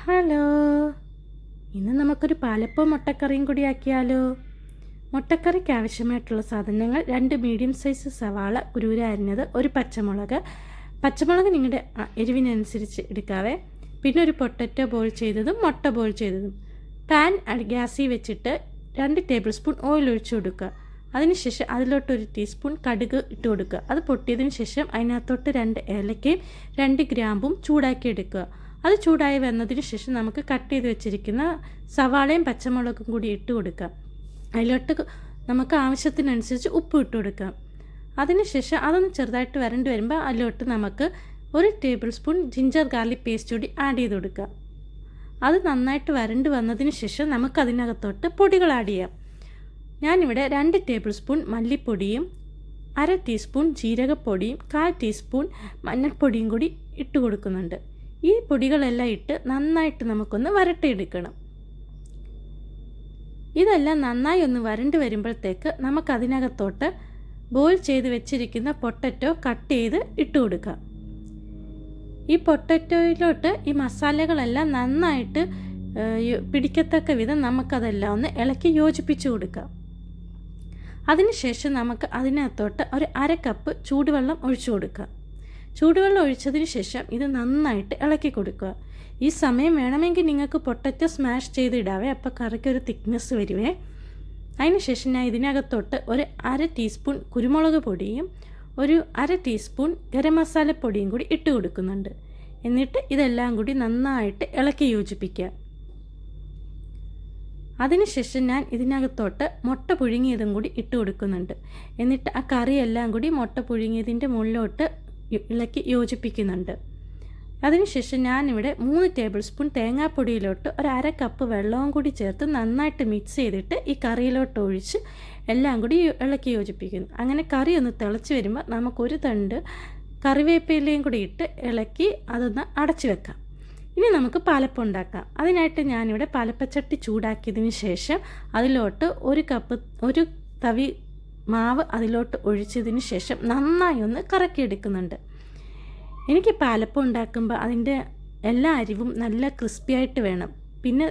Hello, ഇന്ന് നമുക്കൊരു പാലപ്പവും മുട്ടക്കറിയും കൂടി ആക്കിയാലോ? മുട്ടക്കറിക്ക് ആവശ്യമായിട്ടുള്ള സാധനങ്ങൾ 2 മീഡിയം സൈസ് സവാള കുരുവിര അരിഞ്ഞത്, ഒരു പച്ചമുളക് നിങ്ങളുടെ എരിവിനനുസരിച്ച് എടുക്കാവേ. പിന്നെ ഒരു പൊട്ടറ്റോ ബോയിൽ ചെയ്തതും മുട്ട ബോയിൽ ചെയ്തതും. പാൻ ഗ്യാസിൽ വെച്ചിട്ട് 2 ടേബിൾ സ്പൂൺ ഓയിൽ ഒഴിച്ചു കൊടുക്കുക. അതിനുശേഷം അതിലോട്ട് 1 ടീസ്പൂൺ കടുക് ഇട്ട് കൊടുക്കുക. അത് പൊട്ടിയതിന് ശേഷം അതിനകത്തോട്ട് 2 ഏലക്കയും 2 ഗ്രാമ്പും ചൂടാക്കി എടുക്കുക. അത് ചൂടായി വന്നതിന് ശേഷം നമുക്ക് കട്ട് ചെയ്ത് വെച്ചിരിക്കുന്ന സവാളയും പച്ചമുളകും കൂടി ഇട്ട് കൊടുക്കാം. അതിലോട്ട് നമുക്ക് ആവശ്യത്തിനനുസരിച്ച് ഉപ്പ് ഇട്ട് കൊടുക്കാം. അതിനുശേഷം അതൊന്ന് ചെറുതായിട്ട് വരണ്ട് വരുമ്പോൾ അതിലോട്ട് നമുക്ക് 1 table spoon ginger garlic paste കൂടി ആഡ് ചെയ്ത് കൊടുക്കാം. അത് നന്നായിട്ട് വരണ്ട് വന്നതിന് ശേഷം നമുക്കതിനകത്തോട്ട് പൊടികൾ ആഡ് ചെയ്യാം. ഞാനിവിടെ 2 ടേബിൾ സ്പൂൺ മല്ലിപ്പൊടിയും 1/2 ടീസ്പൂൺ ജീരകപ്പൊടിയും 1/4 ടീസ്പൂൺ മഞ്ഞൾപ്പൊടിയും കൂടി ഇട്ട് കൊടുക്കുന്നുണ്ട്. ഈ പൊടികളെല്ലാം ഇട്ട് നന്നായിട്ട് നമുക്കൊന്ന് വരട്ടിയെടുക്കണം. ഇതെല്ലാം നന്നായി ഒന്ന് വരണ്ട് വരുമ്പോഴത്തേക്ക് നമുക്കതിനകത്തോട്ട് ബോയിൽ ചെയ്ത് വെച്ചിരിക്കുന്ന പൊട്ടറ്റോ കട്ട് ചെയ്ത് ഇട്ട് കൊടുക്കാം. ഈ പൊട്ടറ്റോയിലോട്ട് ഈ മസാലകളെല്ലാം നന്നായിട്ട് പിടിക്കത്തക്ക വിധം നമുക്കതെല്ലാം ഒന്ന് ഇളക്കി യോജിപ്പിച്ച് കൊടുക്കാം. അതിനുശേഷം നമുക്ക് അതിനകത്തോട്ട് ഒരു 1/2 കപ്പ് ചൂടുവെള്ളം ഒഴിച്ചു കൊടുക്കാം. ചൂടുവെള്ളം ഒഴിച്ചതിന് ശേഷം ഇത് നന്നായിട്ട് ഇളക്കി കൊടുക്കുക. ഈ സമയം വേണമെങ്കിൽ നിങ്ങൾക്ക് പൊട്ടറ്റോ സ്മാഷ് ചെയ്തിടാവേ, അപ്പോൾ കറിക്കൊരു തിക്നെസ് വരുവേ. അതിനുശേഷം ഞാൻ ഇതിനകത്തോട്ട് ഒരു 1/2 ടീസ്പൂൺ കുരുമുളക് പൊടിയും 1/2 ടീസ്പൂൺ ഗരം മസാലപ്പൊടിയും കൂടി ഇട്ട് കൊടുക്കുന്നുണ്ട്. എന്നിട്ട് ഇതെല്ലാം കൂടി നന്നായിട്ട് ഇളക്കി യോജിപ്പിക്കുക. അതിനുശേഷം ഞാൻ ഇതിനകത്തോട്ട് മുട്ട പുഴുങ്ങിയതും കൂടി ഇട്ട് കൊടുക്കുന്നുണ്ട്. എന്നിട്ട് ആ കറിയെല്ലാം കൂടി മുട്ട പുഴുങ്ങിയതിൻ്റെ മുകളിലോട്ട് ഇളക്കി യോജിപ്പിക്കുന്നുണ്ട്. അതിനുശേഷം ഞാനിവിടെ 3 ടേബിൾ സ്പൂൺ തേങ്ങാപ്പൊടിയിലോട്ട് ഒരു 1/2 കപ്പ് വെള്ളവും കൂടി ചേർത്ത് നന്നായിട്ട് മിക്സ് ചെയ്തിട്ട് ഈ കറിയിലോട്ട് ഒഴിച്ച് എല്ലാം കൂടി ഇളക്കി യോജിപ്പിക്കുന്നു. അങ്ങനെ കറി ഒന്ന് തിളച്ച് വരുമ്പോൾ നമുക്കൊരു തണ്ട് കറിവേപ്പിലയും കൂടി ഇട്ട് ഇളക്കി അതൊന്ന് അടച്ചു വെക്കാം. ഇനി നമുക്ക് പാലപ്പം ഉണ്ടാക്കാം. അതിനായിട്ട് ഞാനിവിടെ പാലപ്പച്ചട്ടി ചൂടാക്കിയതിന് ശേഷം അതിലോട്ട് ഒരു തവി മാവ് അതിലോട്ട് ഒഴിച്ചതിന് ശേഷം നന്നായി ഒന്ന് കറക്കിയെടുക്കുന്നുണ്ട്. എനിക്ക് പാലപ്പം ഉണ്ടാക്കുമ്പോൾ അതിൻ്റെ എല്ലാ അരിവും നല്ല ക്രിസ്പിയായിട്ട് വേണം. പിന്നെ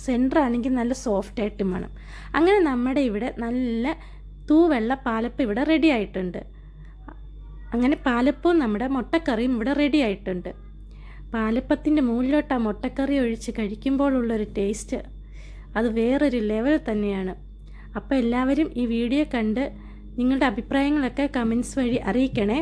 സെൻറ്റർ ആണെങ്കിൽ നല്ല സോഫ്റ്റായിട്ടും വേണം. അങ്ങനെ നമ്മുടെ ഇവിടെ നല്ല തൂവെള്ള പാലപ്പം ഇവിടെ റെഡി ആയിട്ടുണ്ട്. അങ്ങനെ പാലപ്പവും നമ്മുടെ മുട്ടക്കറിയും ഇവിടെ റെഡി ആയിട്ടുണ്ട്. പാലപ്പത്തിൻ്റെ മുകളിലോട്ട് ആ മുട്ടക്കറി ഒഴിച്ച് കഴിക്കുമ്പോഴുള്ളൊരു ടേസ്റ്റ് അത് വേറൊരു ലെവൽ തന്നെയാണ്. അപ്പോൾ എല്ലാവരും ഈ വീഡിയോ കണ്ട് നിങ്ങളുടെ അഭിപ്രായങ്ങളൊക്കെ കമൻസ് വഴി അറിയിക്കണേ.